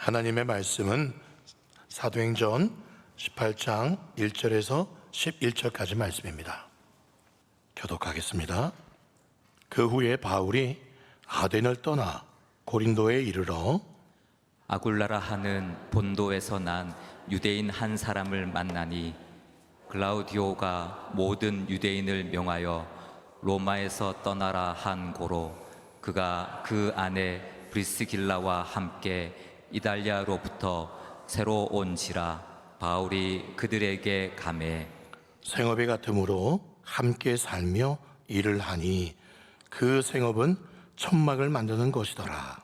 하나님의 말씀은 사도행전 18장 1절에서 11절까지 말씀입니다. 교독하겠습니다. 그 후에 바울이 아덴을 떠나 고린도에 이르러 아굴라라 하는 본도에서 난 유대인 한 사람을 만나니 글라우디오가 모든 유대인을 명하여 로마에서 떠나라 한 고로 그가 그 안에 브리스길라와 함께 이달리아로부터 새로 온지라 바울이 그들에게 가매 생업이 같으므로 함께 살며 일을 하니 그 생업은 천막을 만드는 것이더라.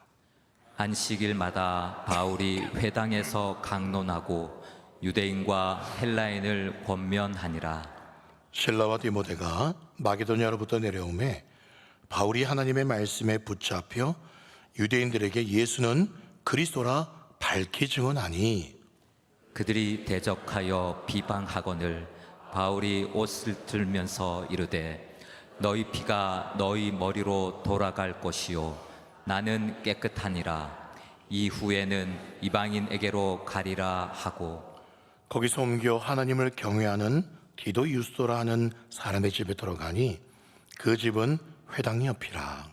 안식일마다 바울이 회당에서 강론하고 유대인과 헬라인을 권면하니라. 실라와 디모데가 마게도냐로부터 내려오매 바울이 하나님의 말씀에 붙잡혀 유대인들에게 예수는 그리스도라 밝히 증언하니 그들이 대적하여 비방하거늘 바울이 옷을 들면서 이르되 너희 피가 너희 머리로 돌아갈 것이요 나는 깨끗하니라. 이후에는 이방인에게로 가리라 하고 거기서 옮겨 하나님을 경외하는 디도 유스도라 하는 사람의 집에 들어가니 그 집은 회당 옆이라.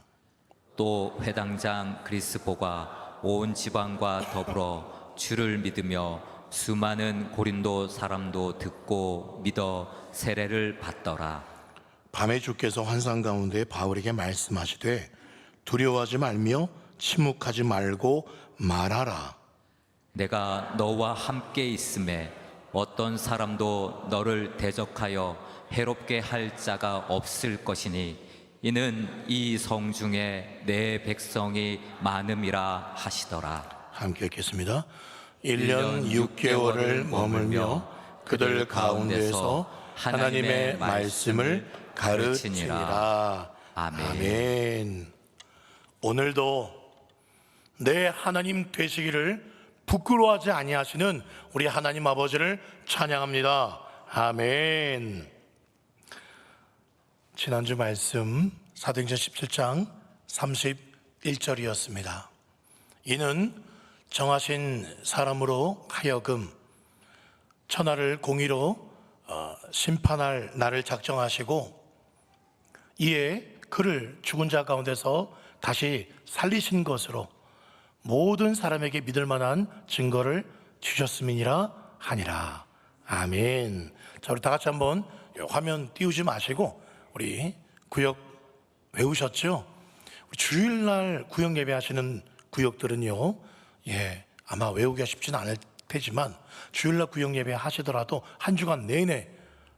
또 회당장 그리스보가 온 지방과 더불어 주를 믿으며 수많은 고린도 사람도 듣고 믿어 세례를 받더라. 밤에 주께서 환상 가운데 바울에게 말씀하시되 두려워하지 말며 침묵하지 말고 말하라. 내가 너와 함께 있음에 어떤 사람도 너를 대적하여 해롭게 할 자가 없을 것이니 이는 이 성중에 내 백성이 많음이라 하시더라. 함께 읽겠습니다. 1년 6개월을 머물며 그들 가운데서 하나님의 말씀을 가르치니라. 아멘. 오늘도 내 하나님 되시기를 부끄러워하지 아니하시는 우리 하나님 아버지를 찬양합니다. 아멘. 지난주 말씀 사도행전 17장 31절이었습니다. 이는 정하신 사람으로 하여금 천하를 공의로 심판할 날을 작정하시고 이에 그를 죽은 자 가운데서 다시 살리신 것으로 모든 사람에게 믿을 만한 증거를 주셨음이니라 하니라. 아멘. 자, 우리 다 같이 한번 화면 띄우지 마시고 우리 구역 외우셨죠? 우리 주일날 구역 예배하시는 구역들은요, 아마 외우기가 쉽지는 않을 테지만 주일날 구역 예배 하시더라도 한 주간 내내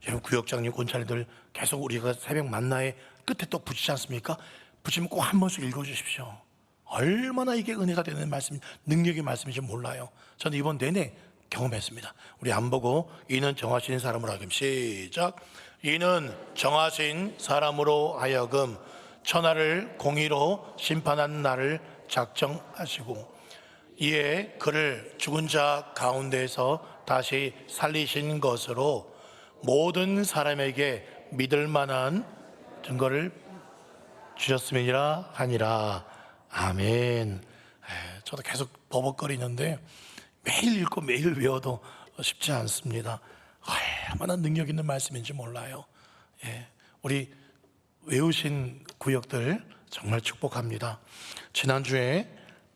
여러분 구역장님, 권사님들 계속 우리가 새벽 만나의 끝에 또 붙이지 않습니까? 붙이면 꼭 한 번씩 읽어주십시오. 얼마나 이게 은혜가 되는 말씀, 능력의 말씀인지 몰라요. 저는 이번 내내 경험했습니다. 우리 안 보고 이는 정하신 사람으로 하여금 시작. 이는 정하신 사람으로 하여금 천하를 공의로 심판하는 날을 작정하시고 이에 그를 죽은 자 가운데서 다시 살리신 것으로 모든 사람에게 믿을 만한 증거를 주셨음이니라 하니라. 아멘. 저도 계속 버벅거리는데 매일 읽고 매일 외워도 쉽지 않습니다. 얼마나 능력 있는 말씀인지 몰라요. 우리 외우신 구역들 정말 축복합니다. 지난주에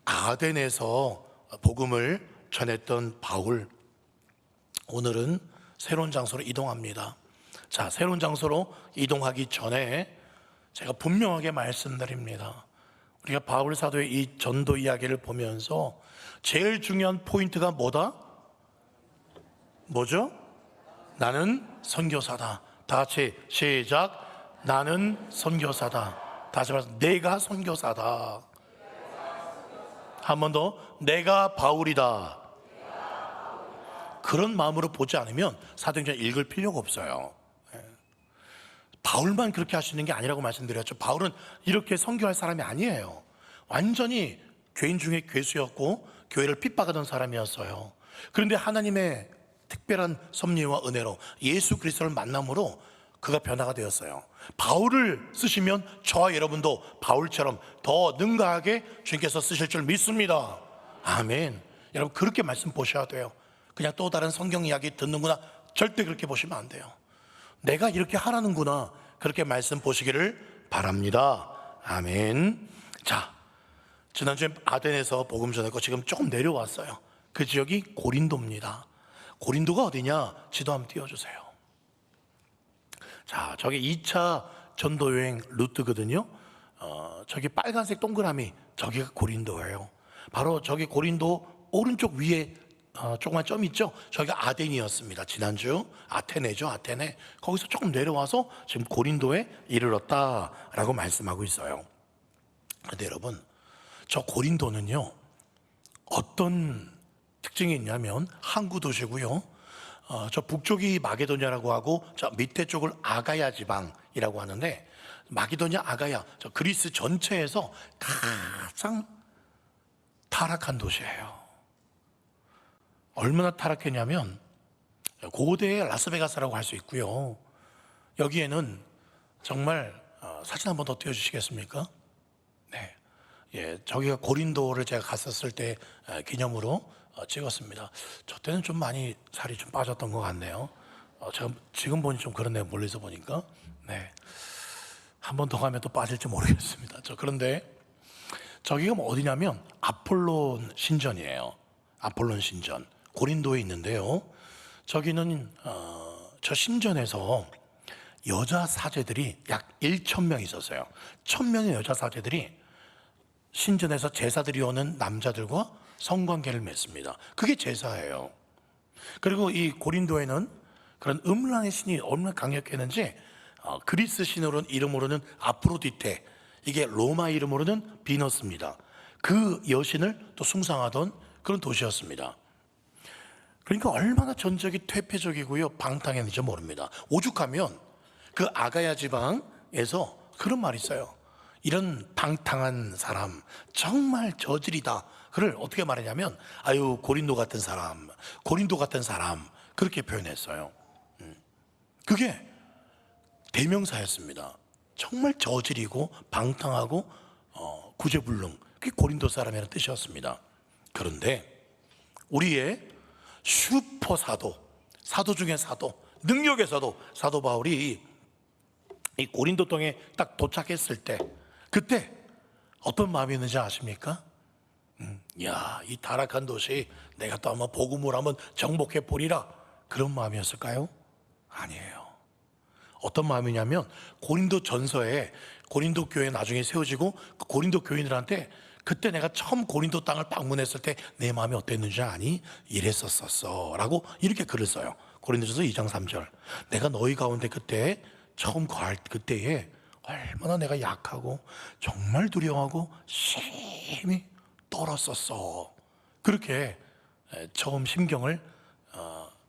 아덴에서 복음을 전했던 바울, 오늘은 새로운 장소로 이동합니다. 자, 새로운 장소로 이동하기 전에 제가 분명하게 말씀드립니다. 우리가 바울 사도의 이 전도 이야기를 보면서 제일 중요한 포인트가 뭐다? 뭐죠? 나는 선교사다. 다 같이 시작. 나는 선교사다. 다시 말해서 내가 선교사다. 한 번 더. 내가 바울이다. 그런 마음으로 보지 않으면 사도행전 읽을 필요가 없어요. 바울만 그렇게 하시는 게 아니라고 말씀드렸죠. 바울은 이렇게 선교할 사람이 아니에요. 완전히 죄인 중에 괴수였고 교회를 핍박하던 사람이었어요. 그런데 하나님의 특별한 섭리와 은혜로 예수 그리스도를 만남으로 그가 변화가 되었어요. 바울을 쓰시면 저와 여러분도 바울처럼 더 능가하게 주님께서 쓰실 줄 믿습니다. 아멘. 여러분 그렇게 말씀 보셔야 돼요. 그냥 또 다른 성경 이야기 듣는구나, 절대 그렇게 보시면 안 돼요. 내가 이렇게 하라는구나, 그렇게 말씀 보시기를 바랍니다. 아멘. 자, 지난주에 아덴에서 복음 전했고 지금 조금 내려왔어요. 그 지역이 고린도입니다. 고린도가 어디냐? 지도 한번 띄워주세요. 자, 저게 2차 전도 여행 루트거든요. 저기 빨간색 동그라미, 저기가 고린도예요. 바로 저기 고린도 오른쪽 위에 조그만 점 있죠? 저기가 아덴이었습니다. 지난주 아테네죠, 아테네. 거기서 조금 내려와서 지금 고린도에 이르렀다라고 말씀하고 있어요. 그런데 여러분, 저 고린도는요 어떤 특징이 있냐면 항구 도시고요. 저 북쪽이 마게도냐라고 하고 저 밑에 쪽을 아가야 지방이라고 하는데, 마게도냐 아가야, 저 그리스 전체에서 가장 타락한 도시예요. 얼마나 타락했냐면 고대의 라스베가스라고 할 수 있고요. 여기에는 정말 사진 한번 더 띄워주시겠습니까? 네, 예, 저기가 고린도를 제가 갔었을 때 기념으로 찍었습니다. 저 때는 좀 많이 살이 좀 빠졌던 것 같네요. 제가 지금 보니 좀 그렇네요. 멀리서 보니까. 네, 한 번 더 가면 또 빠질지 모르겠습니다. 그런데 저기가 뭐 어디냐면 아폴론 신전이에요. 아폴론 신전, 고린도에 있는데요. 저기는 저 신전에서 여자 사제들이 약 1,000명 있었어요. 1,000명의 여자 사제들이 신전에서 제사들이 오는 남자들과 성관계를 맺습니다. 그게 제사예요. 그리고 이 고린도에는 그런 음란의 신이 얼마나 강력했는지, 그리스 신으로는 이름으로는 아프로디테, 이게 로마 이름으로는 비너스입니다. 그 여신을 또 숭상하던 그런 도시였습니다. 그러니까 얼마나 전적이 퇴폐적이고요, 방탕했는지 모릅니다. 오죽하면 그 아가야 지방에서 그런 말이 있어요. 이런 방탕한 사람, 정말 저질이다. 그를 어떻게 말하냐면, 아유 고린도 같은 사람, 고린도 같은 사람, 그렇게 표현했어요. 그게 대명사였습니다. 정말 저질이고 방탕하고 구제불능, 그게 고린도 사람이라는 뜻이었습니다. 그런데 우리의 슈퍼 사도, 사도 중에 사도, 능력의 사도, 사도 바울이 이 고린도 땅에 딱 도착했을 때, 그때 어떤 마음이었는지 아십니까? 야, 이 타락한 도시 내가 또 한번 복음을 한번 정복해 보리라, 그런 마음이었을까요? 아니에요. 어떤 마음이냐면, 고린도 전서에 고린도 교회 나중에 세워지고 그 고린도 교인들한테 그때 내가 처음 고린도 땅을 방문했을 때 내 마음이 어땠는지 아니? 이랬었어 라고 이렇게 글을 써요. 고린도전서 2장 3절. 내가 너희 가운데 그때 처음 거할 그때에 얼마나 내가 약하고 정말 두려워하고 심히 떨었었어. 그렇게 처음 심경을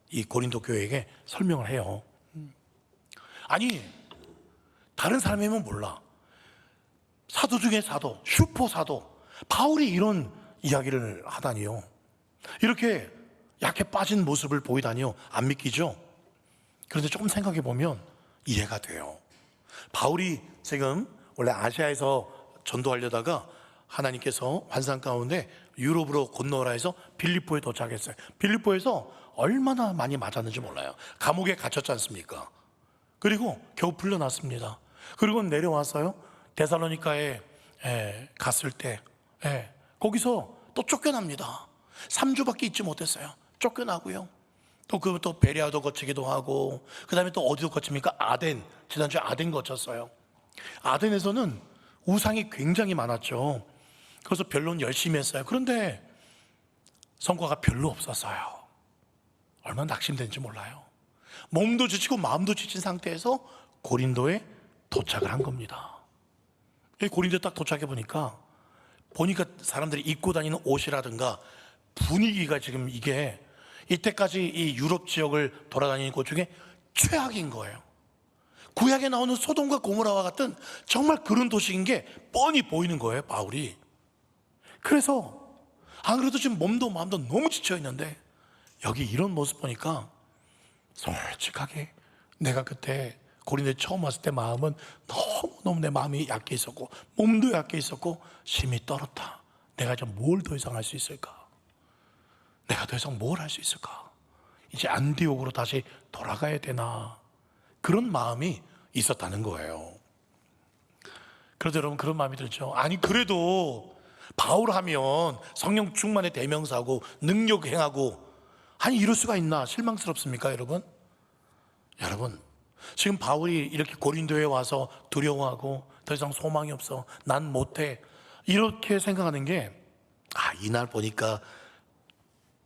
이 고린도 교회에게 설명을 해요. 아니, 다른 사람이면 몰라. 사도 중에 사도, 슈퍼 사도 바울이 이런 이야기를 하다니요. 이렇게 약해 빠진 모습을 보이다니요. 안 믿기죠? 그런데 조금 생각해 보면 이해가 돼요. 바울이 지금 원래 아시아에서 전도하려다가 하나님께서 환상 가운데 유럽으로 건너오라 해서 빌립보에 도착했어요. 빌립보에서 얼마나 많이 맞았는지 몰라요. 감옥에 갇혔지 않습니까? 그리고 겨우 풀려났습니다. 그리고 내려왔어요. 데살로니가에 갔을 때 거기서 또 쫓겨납니다. 3주밖에 있지 못했어요. 쫓겨나고요. 또 베레아도 거치기도 하고, 그 다음에 또 어디도 거칩니까? 아덴, 지난주에 아덴 거쳤어요. 아덴에서는 우상이 굉장히 많았죠. 그래서 변론 열심히 했어요. 그런데 성과가 별로 없었어요. 얼마나 낙심된지 몰라요. 몸도 지치고 마음도 지친 상태에서 고린도에 도착을 한 겁니다. 고린도에 딱 도착해 보니까 사람들이 입고 다니는 옷이라든가 분위기가 지금 이게 이때까지 이 유럽 지역을 돌아다니는 곳 중에 최악인 거예요. 구약에 나오는 소돔과 고모라와 같은 정말 그런 도시인 게 뻔히 보이는 거예요, 바울이. 그래서 안 그래도 지금 몸도 마음도 너무 지쳐 있는데 여기 이런 모습 보니까 솔직하게 내가 그때 고린도에 처음 왔을 때 마음은 너무너무 내 마음이 약해 있었고 몸도 약해 있었고 심히 떨었다. 내가 좀 뭘 더 이상 할 수 있을까? 내가 더 이상 뭘 할 수 있을까? 이제 안디옥으로 다시 돌아가야 되나? 그런 마음이 있었다는 거예요. 그래서 여러분 그런 마음이 들죠. 아니 그래도 바울 하면 성령 충만의 대명사고 능력 행하고, 아니 이럴 수가 있나? 실망스럽습니까 여러분? 여러분 지금 바울이 이렇게 고린도에 와서 두려워하고 더 이상 소망이 없어, 난 못해, 이렇게 생각하는 게, 이날 보니까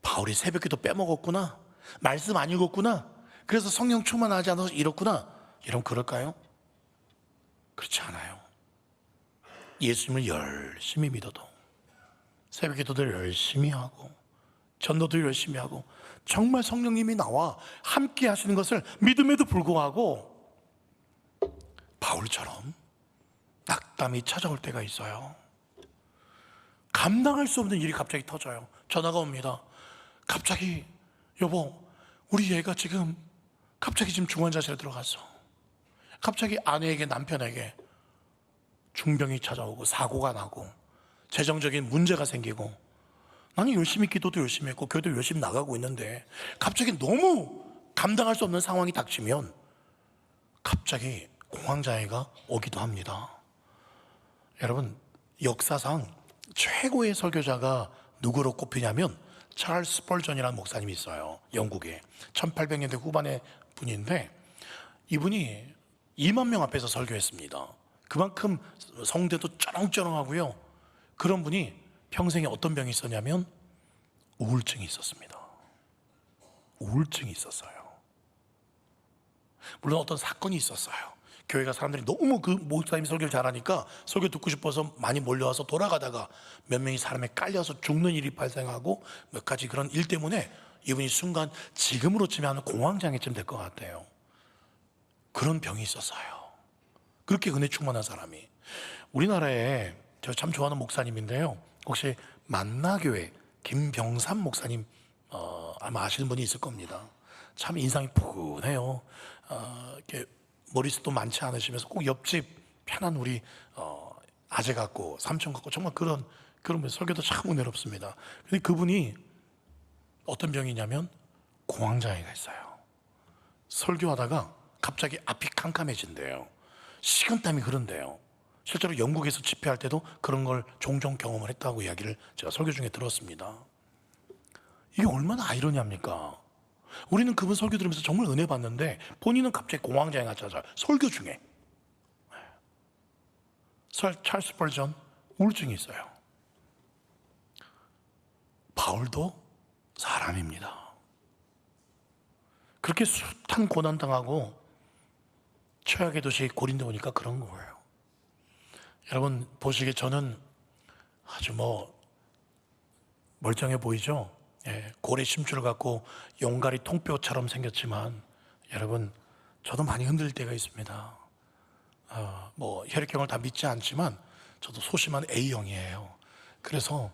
바울이 새벽기도 빼먹었구나, 말씀 안 읽었구나, 그래서 성령 충만하지 않아서 이렇구나, 이러면 그럴까요? 그렇지 않아요. 예수님을 열심히 믿어도, 새벽기도도 열심히 하고 전도도 열심히 하고, 정말 성령님이 나와 함께 하시는 것을 믿음에도 불구하고 바울처럼 낙담이 찾아올 때가 있어요. 감당할 수 없는 일이 갑자기 터져요. 전화가 옵니다. 갑자기 여보, 우리 애가 지금 갑자기 지금 중환자실에 들어갔어. 갑자기 아내에게, 남편에게 중병이 찾아오고 사고가 나고 재정적인 문제가 생기고, 나는 열심히 기도도 열심히 했고 교회도 열심히 나가고 있는데 갑자기 너무 감당할 수 없는 상황이 닥치면 갑자기 공황장애가 오기도 합니다. 여러분 역사상 최고의 설교자가 누구로 꼽히냐면 찰스 스펄전이라는 목사님이 있어요. 영국에 1800년대 후반의 분인데, 이분이 2만 명 앞에서 설교했습니다. 그만큼 성대도 쩌렁쩌렁하고요. 그런 분이 평생에 어떤 병이 있었냐면 우울증이 있었습니다. 우울증이 있었어요. 물론 어떤 사건이 있었어요. 교회가 사람들이 너무 그 목사님 설교를 잘하니까 설교 듣고 싶어서 많이 몰려와서 돌아가다가 몇 명이 사람에 깔려서 죽는 일이 발생하고 몇 가지 그런 일 때문에 이분이 순간 지금으로 치면 공황장애쯤 될 것 같아요. 그런 병이 있었어요. 그렇게 은혜 충만한 사람이. 우리나라에 제가 참 좋아하는 목사님인데요, 혹시 만나교회 김병삼 목사님 아마 아시는 분이 있을 겁니다. 참 인상이 푸근해요. 이렇게 머리숱도 많지 않으시면서 꼭 옆집 편한 우리 아재 같고 삼촌 같고 정말 그런 설교도 참 은혜롭습니다. 근데 그분이 어떤 병이냐면 공황장애가 있어요. 설교하다가 갑자기 앞이 캄캄해진대요. 식은땀이 흐른대요. 실제로 영국에서 집회할 때도 그런 걸 종종 경험을 했다고 이야기를 제가 설교 중에 들었습니다. 이게 얼마나 아이러니합니까? 우리는 그분 설교 들으면서 정말 은혜 받는데 본인은 갑자기 공황장애가 찾아요. 설교 중에. 찰스 스펄전 우울증이 있어요. 바울도 사람입니다. 그렇게 숱한 고난당하고 최악의 도시 고린도 오니까 그런 거예요. 여러분 보시기에 저는 아주 멀쩡해 보이죠? 고래 심줄을 갖고 용가리 통뼈처럼 생겼지만 여러분 저도 많이 흔들릴 때가 있습니다. 혈액형을 다 믿지 않지만 저도 소심한 A형이에요. 그래서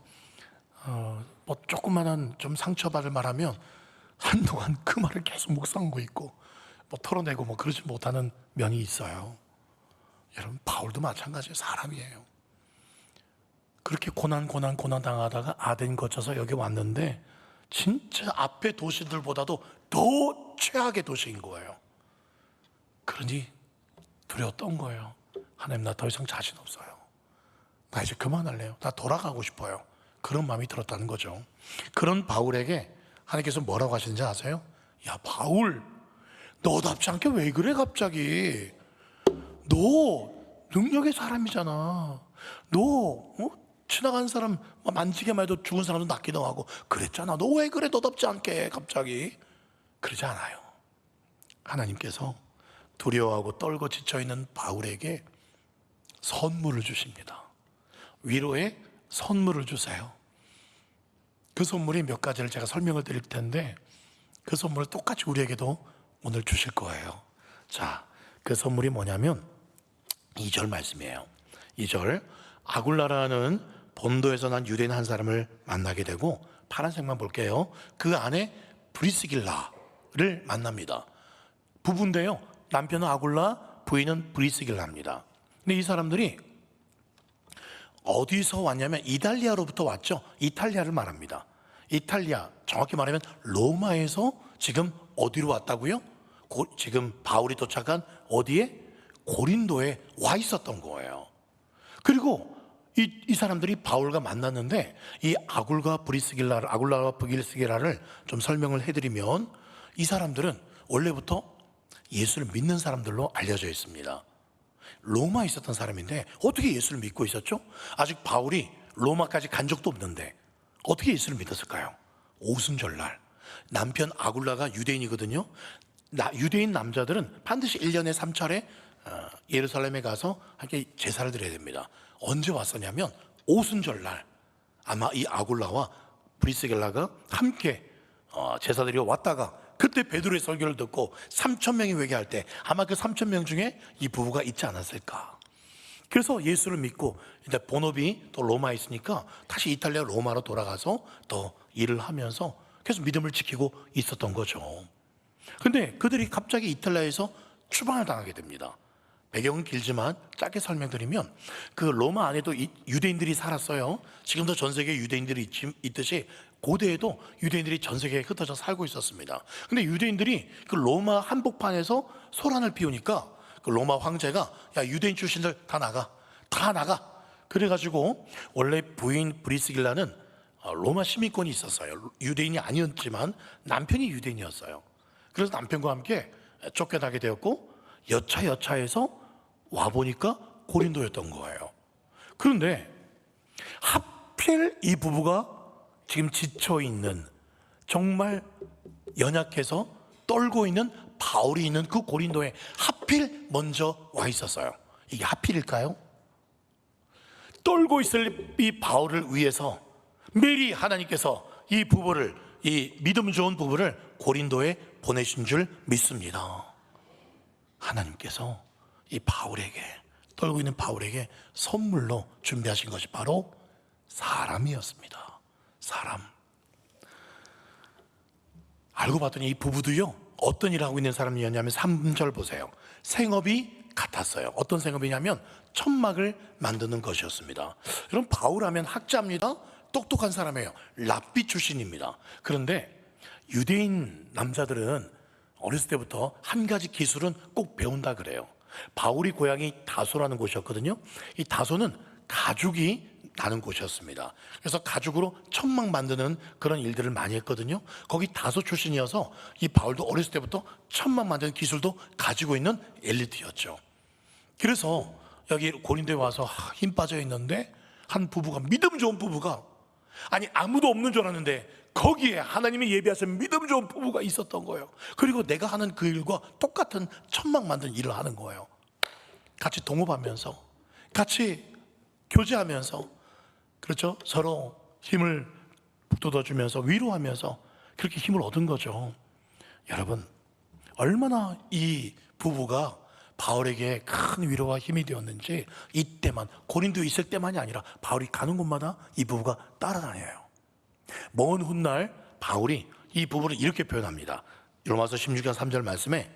조그만한 좀 상처받을 말하면 한동안 그 말을 계속 묵상하고 있고 털어내고 그러지 못하는 면이 있어요. 여러분 바울도 마찬가지예요. 사람이에요. 그렇게 고난 당하다가 아덴 거쳐서 여기 왔는데 진짜 앞에 도시들보다도 더 최악의 도시인 거예요. 그러니 두려웠던 거예요. 하나님 나 더 이상 자신 없어요. 나 이제 그만할래요. 나 돌아가고 싶어요. 그런 마음이 들었다는 거죠. 그런 바울에게 하나님께서 뭐라고 하시는지 아세요? 야 바울, 너답지 않게 왜 그래 갑자기? 너 능력의 사람이잖아. 너 지나간 사람 만지게만 해도 죽은 사람도 낫기도 하고 그랬잖아. 너 왜 그래 너답지 않게 갑자기? 그러지 않아요. 하나님께서 두려워하고 떨고 지쳐있는 바울에게 선물을 주십니다. 위로의 선물을 주세요. 그 선물이 몇 가지를 제가 설명을 드릴 텐데 그 선물을 똑같이 우리에게도 오늘 주실 거예요. 자, 그 선물이 뭐냐면 2절 말씀이에요. 2절, 아굴라라는 본도에서 난 유대인 한 사람을 만나게 되고, 파란색만 볼게요. 그 안에 브리스길라를 만납니다. 부부인데요, 남편은 아굴라, 부인은 브리스길라입니다. 근데 이 사람들이 어디서 왔냐면 이탈리아로부터 왔죠. 이탈리아를 말합니다. 이탈리아, 정확히 말하면 로마에서 지금 어디로 왔다고요? 지금 바울이 도착한 어디에? 고린도에 와 있었던 거예요. 그리고 이 사람들이 바울과 만났는데, 이 아굴라와 브리스길라를 좀 설명을 해드리면, 이 사람들은 원래부터 예수를 믿는 사람들로 알려져 있습니다. 로마에 있었던 사람인데 어떻게 예수를 믿고 있었죠? 아직 바울이 로마까지 간 적도 없는데 어떻게 예수를 믿었을까요? 오순절날, 남편 아굴라가 유대인이거든요. 유대인 남자들은 반드시 1년에 3차례 예루살렘에 가서 함께 제사를 드려야 됩니다. 언제 왔었냐면 오순절날, 아마 이 아굴라와 브리스길라가 함께 제사 드리러 왔다가, 그때 베드로의 설교를 듣고 3,000명이 회개할 때 아마 그 3,000명 중에 이 부부가 있지 않았을까. 그래서 예수를 믿고, 이제 본업이 또 로마에 있으니까 다시 이탈리아 로마로 돌아가서 또 일을 하면서 계속 믿음을 지키고 있었던 거죠. 근데 그들이 갑자기 이탈리아에서 추방을 당하게 됩니다. 배경은 길지만 짧게 설명드리면, 그 로마 안에도 유대인들이 살았어요. 지금도 전 세계에 유대인들이 있듯이 고대에도 유대인들이 전 세계에 흩어져 살고 있었습니다. 근데 유대인들이 그 로마 한복판에서 소란을 피우니까 그 로마 황제가, 야, 유대인 출신들 다 나가. 그래가지고 원래 부인 브리스길라는 로마 시민권이 있었어요. 유대인이 아니었지만 남편이 유대인이었어요. 그래서 남편과 함께 쫓겨나게 되었고, 여차여차해서 와보니까 고린도였던 거예요. 그런데 하필 이 부부가 지금 지쳐있는, 정말 연약해서 떨고 있는 바울이 있는 그 고린도에 하필 먼저 와 있었어요. 이게 하필일까요? 떨고 있을 이 바울을 위해서 미리 하나님께서 이 부부를, 이 믿음 좋은 부부를 고린도에 보내신 줄 믿습니다. 하나님께서 이 바울에게, 떨고 있는 바울에게 선물로 준비하신 것이 바로 사람이었습니다. 사람. 알고 봤더니 이 부부도요, 어떤 일을 하고 있는 사람이었냐면 3절 보세요. 생업이 같았어요. 어떤 생업이냐면 천막을 만드는 것이었습니다. 여러분, 바울하면 학자입니다. 똑똑한 사람이에요. 랍비 출신입니다. 그런데 유대인 남자들은 어렸을 때부터 한 가지 기술은 꼭 배운다 그래요. 바울이 고향이 다소라는 곳이었거든요. 이 다소는 가죽이 나는 곳이었습니다. 그래서 가죽으로 천막 만드는 그런 일들을 많이 했거든요. 거기 다소 출신이어서 이 바울도 어렸을 때부터 천막 만드는 기술도 가지고 있는 엘리트였죠. 그래서 여기 고린도에 와서 힘 빠져 있는데, 한 부부가, 믿음 좋은 부부가, 아니 아무도 없는 줄 알았는데 거기에 하나님이 예비하신 믿음 좋은 부부가 있었던 거예요. 그리고 내가 하는 그 일과 똑같은 천막 만드는 일을 하는 거예요. 같이 동업하면서, 같이 교제하면서, 그렇죠? 서로 힘을 북돋아주면서 위로하면서 그렇게 힘을 얻은 거죠. 여러분, 얼마나 이 부부가 바울에게 큰 위로와 힘이 되었는지, 이때만, 고린도에 있을 때만이 아니라 바울이 가는 곳마다 이 부부가 따라다녀요. 먼 훗날 바울이 이 부부를 이렇게 표현합니다. 로마서 16장 3절 말씀에,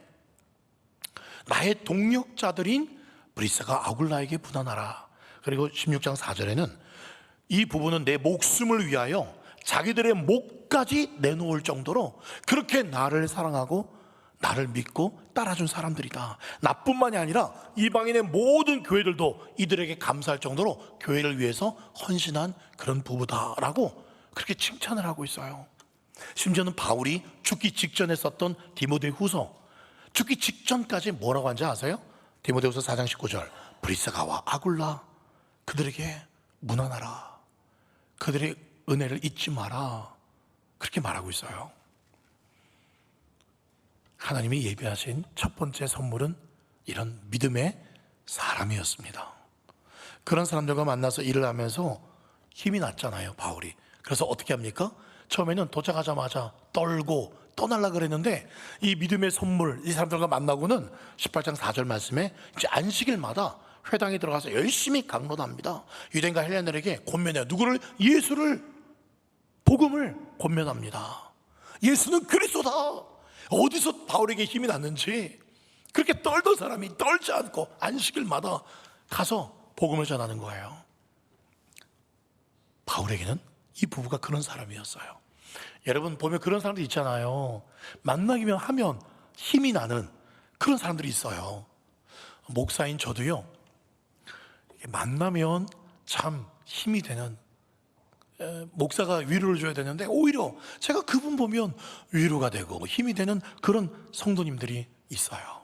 나의 동력자들인 브리스가 아굴라에게 분한하라. 그리고 16장 4절에는 이 부부는 내 목숨을 위하여 자기들의 목까지 내놓을 정도로 그렇게 나를 사랑하고 나를 믿고 따라준 사람들이다. 나뿐만이 아니라 이방인의 모든 교회들도 이들에게 감사할 정도로 교회를 위해서 헌신한 그런 부부다라고 그렇게 칭찬을 하고 있어요. 심지어는 바울이 죽기 직전에 썼던 디모데후서, 죽기 직전까지 뭐라고 한지 아세요? 디모데후서 4장 19절, 브리스가와 아굴라 그들에게 문안하라. 그들의 은혜를 잊지 마라. 그렇게 말하고 있어요. 하나님이 예비하신 첫 번째 선물은 이런 믿음의 사람이었습니다. 그런 사람들과 만나서 일을 하면서 힘이 났잖아요, 바울이. 그래서 어떻게 합니까? 처음에는 도착하자마자 떨고 떠나려고 그랬는데, 이 믿음의 선물, 이 사람들과 만나고는 18장 4절 말씀에 이제 안식일마다 회당에 들어가서 열심히 강론합니다. 유대인과 헬레나에게 권면해요. 누구를? 예수를, 복음을 권면합니다. 예수는 그리스도다. 어디서 바울에게 힘이 났는지 그렇게 떨던 사람이 떨지 않고 안식일마다 가서 복음을 전하는 거예요. 바울에게는 이 부부가 그런 사람이었어요. 여러분 보면 그런 사람들 있잖아요. 만나기만 하면 힘이 나는 그런 사람들이 있어요. 목사인 저도요, 만나면 참 힘이 되는, 목사가 위로를 줘야 되는데 오히려 제가 그분 보면 위로가 되고 힘이 되는 그런 성도님들이 있어요.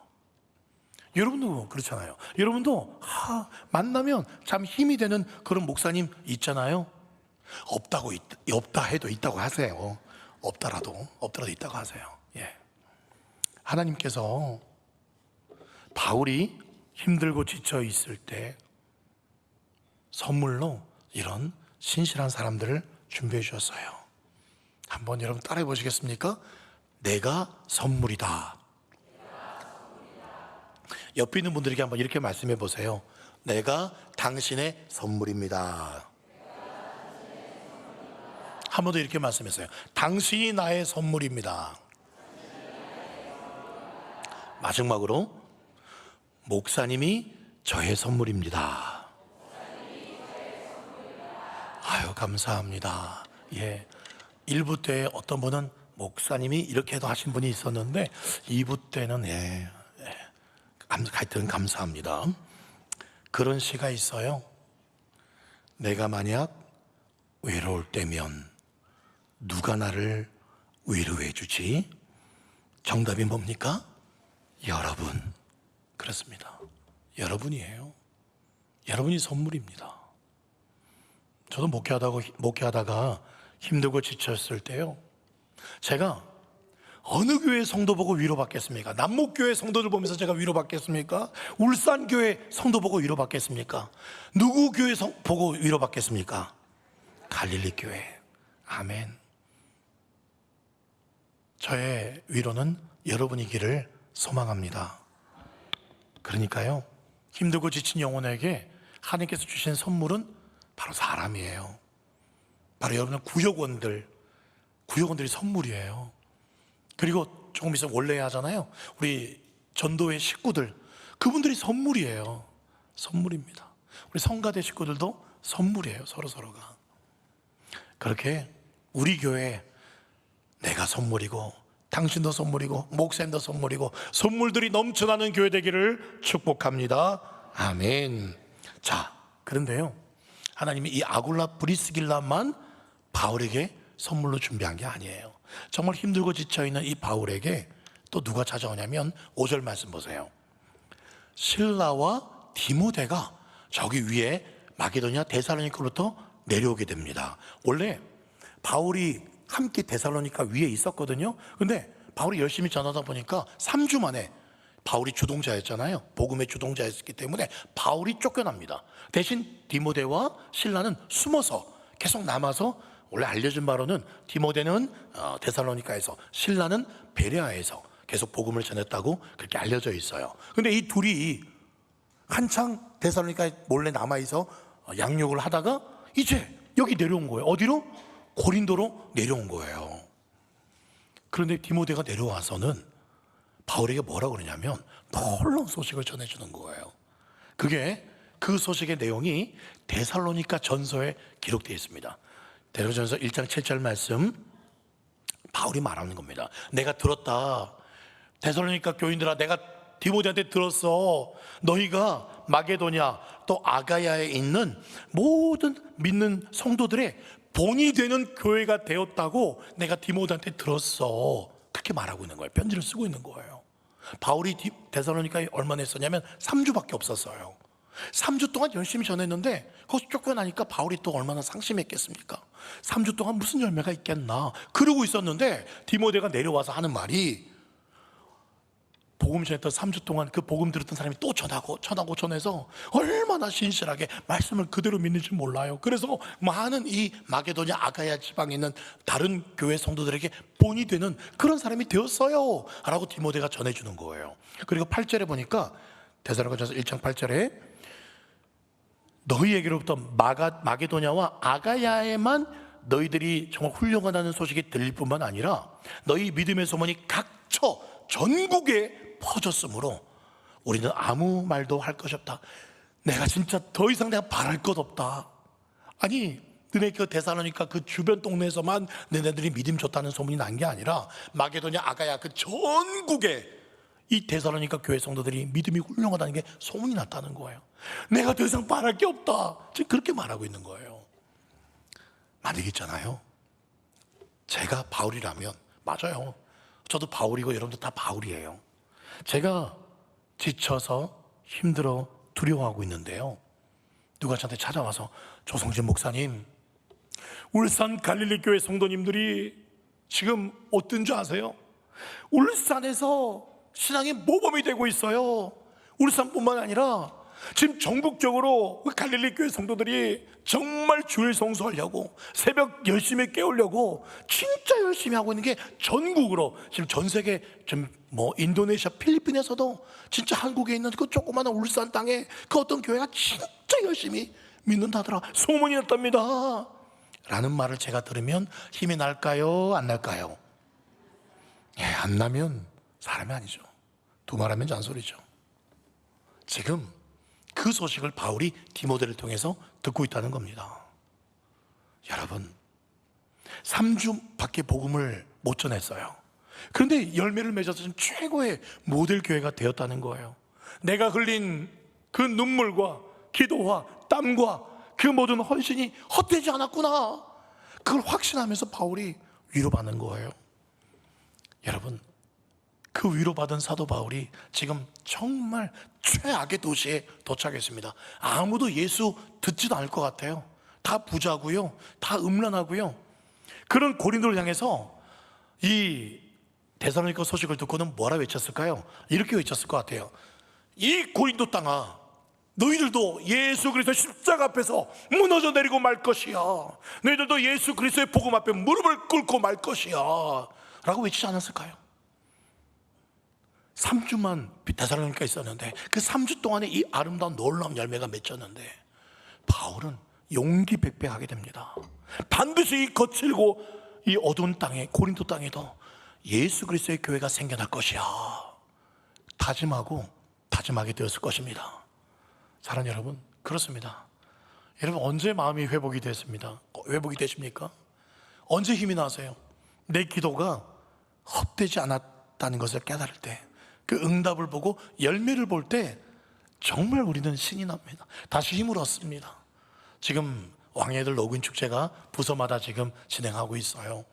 여러분도 그렇잖아요. 여러분도 만나면 참 힘이 되는 그런 목사님 있잖아요. 없다 해도 있다고 하세요. 없더라도 있다고 하세요. 예. 하나님께서 바울이 힘들고 지쳐 있을 때 선물로 이런 신실한 사람들을 준비해 주셨어요. 한번 여러분 따라해 보시겠습니까? 내가 선물이다. 옆에 있는 분들에게 한번 이렇게 말씀해 보세요. 내가 당신의 선물입니다. 한 번 더 이렇게 말씀했어요. 당신이 나의 선물입니다. 마지막으로 목사님이 저의 선물입니다. 아유, 감사합니다. 예. 1부 때 어떤 분은 목사님이 이렇게도 하신 분이 있었는데 2부 때는 하여튼 감사합니다. 그런 시가 있어요. 내가 만약 외로울 때면 누가 나를 위로해 주지? 정답이 뭡니까? 여러분. 그렇습니다. 여러분이에요. 여러분이 선물입니다. 저도 목회하다가 힘들고 지쳤을 때요, 제가 어느 교회 성도 보고 위로받겠습니까? 남목교회 성도들 보면서 제가 위로받겠습니까? 울산교회 성도 보고 위로받겠습니까? 누구 교회 보고 위로받겠습니까? 갈릴리 교회. 아멘. 저의 위로는 여러분이기를 소망합니다. 그러니까요, 힘들고 지친 영혼에게 하나님께서 주신 선물은 바로 사람이에요. 바로 여러분의 구역원들이 선물이에요. 그리고 조금 있으면 원래 하잖아요. 우리 전도회 식구들, 그분들이 선물이에요. 선물입니다. 우리 성가대 식구들도 선물이에요. 서로가. 그렇게 우리 교회 내가 선물이고 당신도 선물이고 목사님도 선물이고 선물들이 넘쳐나는 교회 되기를 축복합니다. 아멘. 자, 그런데요, 하나님이 이 아굴라 브리스길라만 바울에게 선물로 준비한 게 아니에요. 정말 힘들고 지쳐있는 이 바울에게 또 누가 찾아오냐면 5절 말씀 보세요. 실라와 디모데가 저기 위에 마게도냐 데살로니가로부터 내려오게 됩니다. 원래 바울이 함께 데살로니가 위에 있었거든요. 근데 바울이 열심히 전하다 보니까 3주 만에, 바울이 주동자였잖아요. 복음의 주동자였기 때문에 바울이 쫓겨납니다. 대신 디모데와 실라는 숨어서 계속 남아서, 원래 알려진 바로는 디모데는 데살로니가에서, 실라는 베레아에서 계속 복음을 전했다고 그렇게 알려져 있어요. 근데 이 둘이 한창 데살로니가에 몰래 남아있어 양육을 하다가 이제 여기 내려온 거예요. 어디로? 고린도로 내려온 거예요. 그런데 디모데가 내려와서는 바울에게 뭐라고 그러냐면 놀라운 소식을 전해주는 거예요. 그 소식의 내용이 데살로니가 전서에 기록되어 있습니다. 데살로니가전서 1장 7절 말씀, 바울이 말하는 겁니다. 내가 들었다. 데살로니가 교인들아, 내가 디모데한테 들었어. 너희가 마게도냐 또 아가야에 있는 모든 믿는 성도들의 본이 되는 교회가 되었다고 내가 디모데한테 들었어. 그렇게 말하고 있는 거예요. 편지를 쓰고 있는 거예요. 바울이 데살로니가에 얼마나 있었냐면 3주밖에 없었어요. 3주 동안 열심히 전했는데 거기서 쫓겨나니까 바울이 또 얼마나 상심했겠습니까? 3주 동안 무슨 열매가 있겠나 그러고 있었는데 디모데가 내려와서 하는 말이, 복음 전했던 3주 동안 그 복음 들었던 사람이 또 전해서 얼마나 신실하게 말씀을 그대로 믿는지 몰라요. 그래서 많은 이 마게도냐 아가야 지방에 있는 다른 교회 성도들에게 본이 되는 그런 사람이 되었어요 라고 디모데가 전해주는 거예요. 그리고 8절에 보니까 데살로니가전서 1장 8절에 너희에게로부터 마게도냐와 아가야에만 너희들이 정말 훌륭하다는 소식이 들릴 뿐만 아니라 너희 믿음의 소문이 각처 전국에 퍼졌으므로 우리는 아무 말도 할 것이 없다. 내가 진짜 더 이상 내가 바랄 것 없다. 아니, 너네 그 데살로니가 그 주변 동네에서만 너네들이 믿음 좋다는 소문이 난 게 아니라 마게도냐 아가야 그 전국에 이 데살로니가 교회 성도들이 믿음이 훌륭하다는 게 소문이 났다는 거예요. 내가 더 이상 바랄 게 없다, 지금 그렇게 말하고 있는 거예요. 만약에 있잖아요, 제가 바울이라면, 맞아요, 저도 바울이고 여러분도 다 바울이에요. 제가 지쳐서 힘들어 두려워하고 있는데요, 누가 저한테 찾아와서 조성진 목사님, 울산 갈릴리 교회 성도님들이 지금 어떤 줄 아세요? 울산에서 신앙의 모범이 되고 있어요. 울산뿐만 아니라 지금 전국적으로 갈릴리 교회 성도들이 정말 주일 성수하려고 새벽 열심히 깨우려고 진짜 열심히 하고 있는 게 전국으로, 지금 전 세계, 지금 뭐 인도네시아, 필리핀에서도 진짜 한국에 있는 그 조그마한 울산 땅에 그 어떤 교회가 진짜 열심히 믿는다더라, 소문이 났답니다 라는 말을 제가 들으면 힘이 날까요, 안 날까요? 예, 안 나면 사람이 아니죠. 두말하면 잔소리죠. 지금 그 소식을 바울이 디모데를 통해서 듣고 있다는 겁니다. 여러분, 3주밖에 복음을 못 전했어요. 그런데 열매를 맺어서 최고의 모델 교회가 되었다는 거예요. 내가 흘린 그 눈물과 기도와 땀과 그 모든 헌신이 헛되지 않았구나, 그걸 확신하면서 바울이 위로받는 거예요. 여러분, 그 위로받은 사도 바울이 지금 정말 최악의 도시에 도착했습니다. 아무도 예수 듣지도 않을 것 같아요. 다 부자고요, 다 음란하고요. 그런 고린도를 향해서 이 데살로니가 소식을 듣고는 뭐라 외쳤을까요? 이렇게 외쳤을 것 같아요. 이 고린도 땅아, 너희들도 예수 그리스도 십자가 앞에서 무너져 내리고 말 것이야. 너희들도 예수 그리스도의 복음 앞에 무릎을 꿇고 말 것이야 라고 외치지 않았을까요? 3주만 데살로니가 있었는데 그 3주 동안에 이 아름다운 놀라운 열매가 맺혔는데 바울은 용기 백백하게 됩니다. 반드시 이 거칠고 이 어두운 땅에, 고린도 땅에도 예수 그리스도의 교회가 생겨날 것이야 다짐하게 되었을 것입니다. 사랑하는 여러분, 그렇습니다. 여러분, 언제 마음이 회복이 됐습니다? 회복이 되십니까? 언제 힘이 나세요? 내 기도가 헛되지 않았다는 것을 깨달을 때, 그 응답을 보고 열매를 볼 때 정말 우리는 신이 납니다. 다시 힘을 얻습니다. 지금 왕애들 로그인 축제가 부서마다 지금 진행하고 있어요.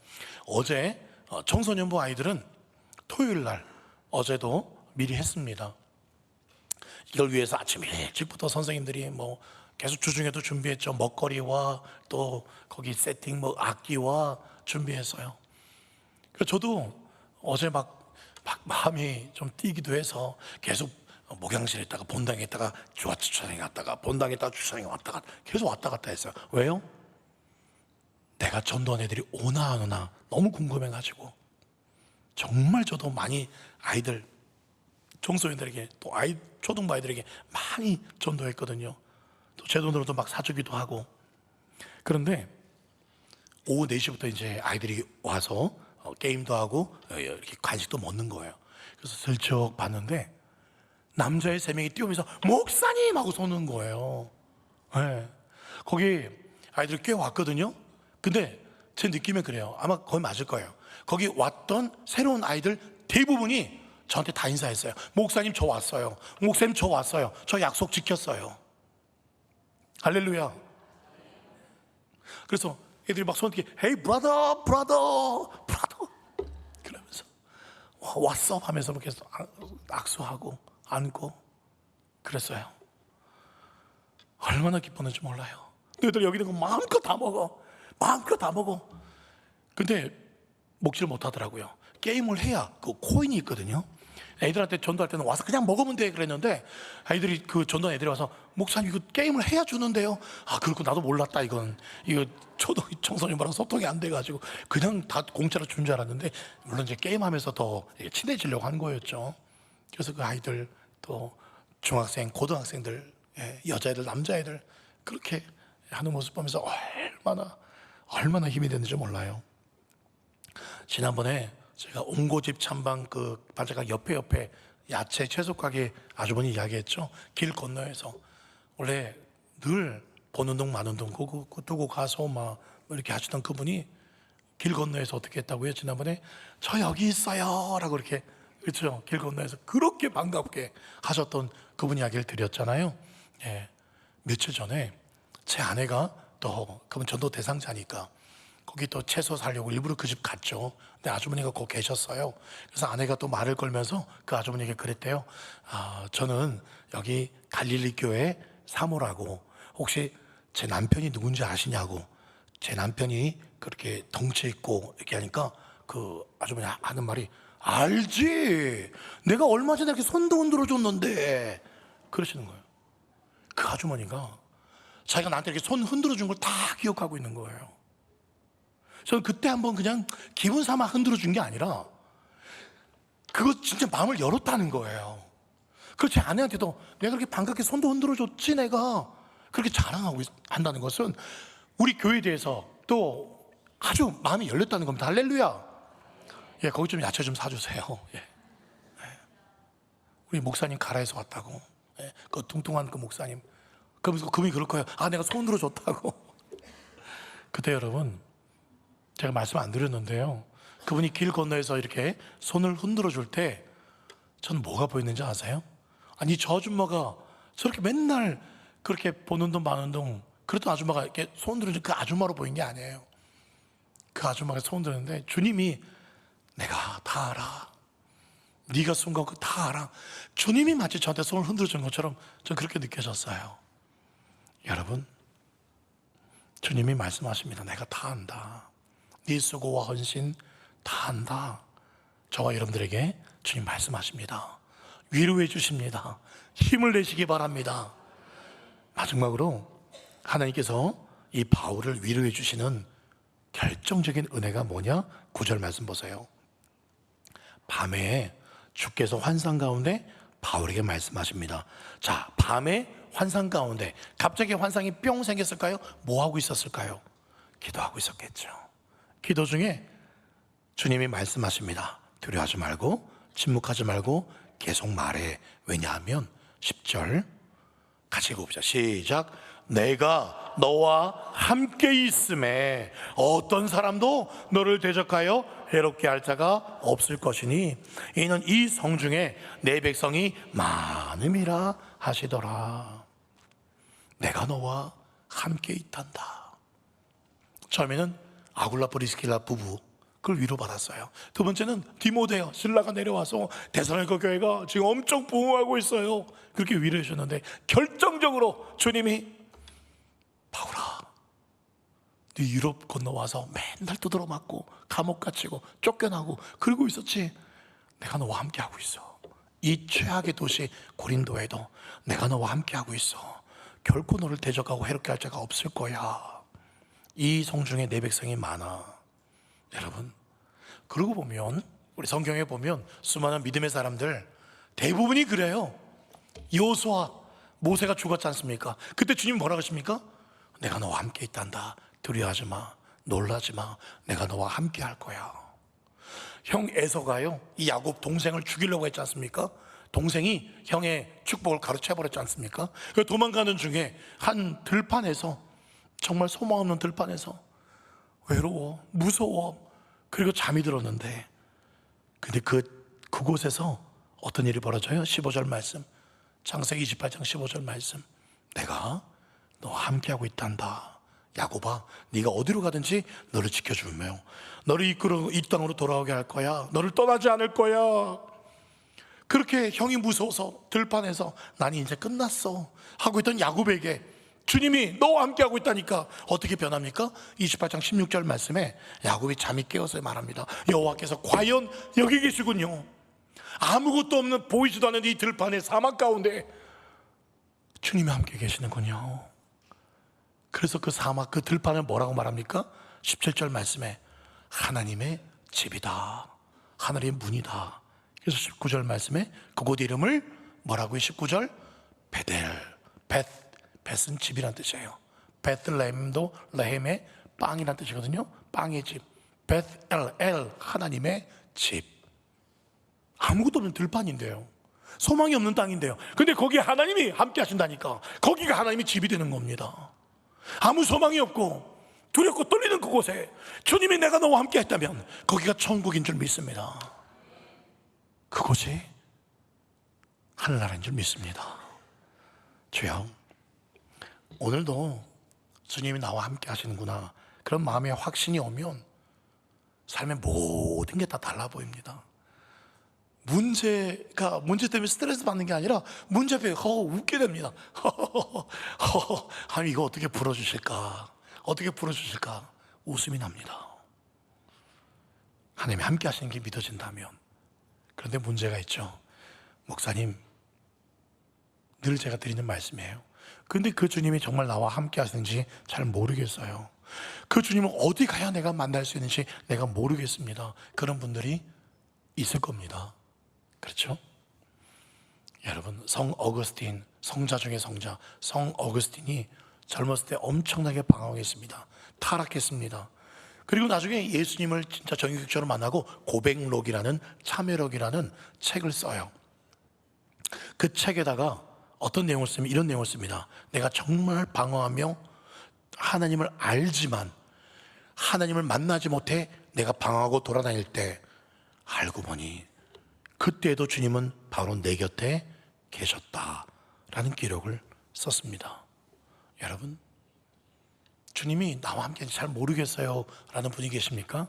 어제 청소년부 아이들은 토요일 날, 어제도 미리 했습니다. 이걸 위해서 아침 일찍부터 선생님들이 뭐 계속 주중에도 준비했죠. 먹거리와 또 거기 세팅, 뭐 악기와 준비했어요. 그래서 저도 어제 막 마음이 좀 뛰기도 해서 계속 목양실에 있다가 본당에 있다가 주차장에 갔다가 본당에 있다가 주차장에 왔다가 계속 왔다 갔다 했어요. 왜요? 내가 전도한 애들이 오나 안 오나 너무 궁금해가지고, 정말 저도 많이 아이들, 청소년들에게, 또 초등부 아이들에게 많이 전도했거든요. 또 제 돈으로도 막 사주기도 하고. 그런데 오후 4시부터 이제 아이들이 와서 게임도 하고 이렇게 간식도 먹는 거예요. 그래서 슬쩍 봤는데 남자애 3명이 뛰어오면서 목사님 하고 쏘는 거예요. 네. 거기 아이들이 꽤 왔거든요. 근데 제 느낌은 그래요. 아마 거의 맞을 거예요. 거기 왔던 새로운 아이들 대부분이 저한테 다 인사했어요. 목사님 저 왔어요. 목사님 저 왔어요. 저 약속 지켰어요. 할렐루야. 그래서 애들이 막 손을 이렇게 Hey brother, brother, brother 그러면서 왔어 하면서 이렇게 악수하고 안고 그랬어요. 얼마나 기뻤는지 몰라요. 너희들 여기 있는 거 마음껏 다 먹어, 마음껏 다 먹어. 근데 먹지를 못하더라고요. 게임을 해야 그 코인이 있거든요. 애들한테 전도할 때는 와서 그냥 먹으면 돼 그랬는데, 아이들이 그 전도한 애들이 와서 목사님 이거 게임을 해야 주는데요. 아, 그렇고 나도 몰랐다. 이거 청소년이랑 소통이 안 돼가지고 그냥 다 공짜로 준 줄 알았는데, 물론 이제 게임하면서 더 친해지려고 한 거였죠. 그래서 그 아이들, 또 중학생, 고등학생들, 여자애들, 남자애들 그렇게 하는 모습 보면서 얼마나 힘이 됐는지 몰라요. 지난번에 제가 옹고집 찬방 그 반짝한 옆에 야채 채소 가게 아주머니 이야기했죠. 길 건너에서 원래 늘 보는 둥 마는 둥 그거 두고 가서 막 이렇게 하시던 그분이 길 건너에서 어떻게 했다고요? 지난번에 저 여기 있어요 라고 이렇게, 그렇죠? 길 건너에서 그렇게 반갑게 하셨던 그분 이야기를 드렸잖아요. 예. 며칠 전에 제 아내가 또 그분 전도 대상자니까 거기 또 채소 사려고 일부러 그 집 갔죠. 근데 아주머니가 거기 계셨어요. 그래서 아내가 또 말을 걸면서 그 아주머니에게 그랬대요. 저는 여기 갈릴리 교회 사모라고, 혹시 제 남편이 누군지 아시냐고. 제 남편이 그렇게 덩치 있고 이렇게 하니까 그 아주머니 하는 말이, 알지, 내가 얼마 전에 이렇게 손도 흔들어 줬는데, 그러시는 거예요. 그 아주머니가 자기가 나한테 이렇게 손 흔들어 준 걸 다 기억하고 있는 거예요. 저는 그때 한번 그냥 기분 삼아 흔들어 준 게 아니라 그거 진짜 마음을 열었다는 거예요. 그렇지, 아내한테도 내가 그렇게 반갑게 손도 흔들어 줬지, 내가 그렇게 자랑하고 한다는 것은 우리 교회에 대해서 또 아주 마음이 열렸다는 겁니다. 할렐루야. 예, 거기 좀 야채 좀 사주세요. 예. 우리 목사님 가라에서 왔다고. 예, 그 뚱뚱한 그 목사님. 그러면서 그분이 그럴 거예요. 내가 손 들어줬다고. 그때 여러분, 제가 말씀 안 드렸는데요, 그분이 길 건너에서 이렇게 손을 흔들어 줄 때 저는 뭐가 보였는지 아세요? 아니, 저 아줌마가 저렇게 맨날 그렇게 보는 둥 마는 둥 그랬던 아줌마가 이렇게 손 들어준 그 아줌마로 보인 게 아니에요. 그 아줌마가 손 드는데 주님이 내가 다 알아, 네가 순간 그 다 알아, 주님이 마치 저한테 손을 흔들어 준 것처럼 저는 그렇게 느껴졌어요. 여러분, 주님이 말씀하십니다. 내가 다 안다. 네 수고와 헌신 다 안다. 저와 여러분들에게 주님 말씀하십니다. 위로해 주십니다. 힘을 내시기 바랍니다. 마지막으로 하나님께서 이 바울을 위로해 주시는 결정적인 은혜가 뭐냐? 9절 말씀 보세요. 밤에 주께서 환상 가운데 바울에게 말씀하십니다. 자, 밤에 환상 가운데 갑자기 환상이 뿅 생겼을까요? 뭐 하고 있었을까요? 기도하고 있었겠죠. 기도 중에 주님이 말씀하십니다. 두려워하지 말고 침묵하지 말고 계속 말해. 왜냐하면 10절 같이 읽어보자. 시작. 내가 너와 함께 있음에 어떤 사람도 너를 대적하여 해롭게 할 자가 없을 것이니 이는 이 성중에 내 백성이 많음이라 하시더라. 내가 너와 함께 있단다. 처음에는 아굴라 프리스킬라 부부, 그걸 위로받았어요. 두 번째는 디모데요, 신라가 내려와서 데살로니가 교회가 지금 엄청 부흥하고 있어요, 그렇게 위로해 주셨는데 결정적으로 주님이 바울아, 네 유럽 건너와서 맨날 두드러 맞고 감옥 갇히고 쫓겨나고 그러고 있었지, 내가 너와 함께하고 있어. 이 최악의 도시 고린도에도 내가 너와 함께하고 있어. 결코 너를 대적하고 해롭게 할 자가 없을 거야. 이 성중에 내 백성이 많아. 여러분, 그러고 보면 우리 성경에 보면 수많은 믿음의 사람들 대부분이 그래요. 여호수아, 모세가 죽었지 않습니까? 그때 주님 뭐라고 하십니까? 내가 너와 함께 있단다. 두려워하지 마, 놀라지 마, 내가 너와 함께 할 거야. 형 에서가요, 이 야곱 동생을 죽이려고 했지 않습니까? 동생이 형의 축복을 가로채버렸지 않습니까? 도망가는 중에 한 들판에서, 정말 소망 없는 들판에서 외로워, 무서워, 그리고 잠이 들었는데, 근데 그곳에서 어떤 일이 벌어져요? 15절 말씀, 창세기 28장 15절 말씀. 내가 너와 함께하고 있단다. 야곱아, 네가 어디로 가든지 너를 지켜주며 너를 이끌어 이 땅으로 돌아오게 할 거야. 너를 떠나지 않을 거야. 그렇게 형이 무서워서 들판에서 나는 이제 끝났어 하고 있던 야곱에게 주님이 너와 함께하고 있다니까 어떻게 변합니까? 28장 16절 말씀에 야곱이 잠이 깨어서 말합니다. 여호와께서 과연 여기 계시군요. 아무것도 없는, 보이지도 않는 이 들판의 사막 가운데 주님이 함께 계시는군요. 그래서 그 사막, 그 들판을 뭐라고 말합니까? 17절 말씀에 하나님의 집이다, 하늘의 문이다. 그래서 19절 말씀에 그곳 이름을 뭐라고요? 19절 베델, 벳은 집이란 뜻이에요. 베들레헴도 레헴의 빵이란 뜻이거든요. 빵의 집. 벳엘, 하나님의 집. 아무것도 없는 들판인데요, 소망이 없는 땅인데요, 근데 거기에 하나님이 함께 하신다니까 거기가 하나님의 집이 되는 겁니다. 아무 소망이 없고 두렵고 떨리는 그곳에 주님이 내가 너와 함께 했다면 거기가 천국인 줄 믿습니다. 그곳이 하늘나라인 줄 믿습니다. 주여, 오늘도 주님이 나와 함께 하시는구나, 그런 마음의 확신이 오면 삶의 모든 게 다 달라 보입니다. 문제 때문에 스트레스 받는 게 아니라 문제 앞에 웃게 됩니다. 하나님 이거 어떻게 풀어주실까, 어떻게 풀어주실까, 웃음이 납니다. 하나님이 함께 하시는 게 믿어진다면. 그런데 문제가 있죠. 목사님, 늘 제가 드리는 말씀이에요. 그런데 그 주님이 정말 나와 함께 하시는지 잘 모르겠어요. 그 주님을 어디 가야 내가 만날 수 있는지 내가 모르겠습니다. 그런 분들이 있을 겁니다. 그렇죠? 여러분, 성 어거스틴, 성자 중에 성자 성 어거스틴이 젊었을 때 엄청나게 방황했습니다. 타락했습니다. 그리고 나중에 예수님을 진짜 정육적으로 만나고 고백록이라는, 참회록이라는 책을 써요. 그 책에다가 어떤 내용을 쓰면 이런 내용을 씁니다. 내가 정말 방황하며 하나님을 알지만 하나님을 만나지 못해 내가 방황하고 돌아다닐 때 알고 보니 그때에도 주님은 바로 내 곁에 계셨다라는 기록을 썼습니다. 여러분, 주님이 나와 함께 잘 모르겠어요 라는 분이 계십니까?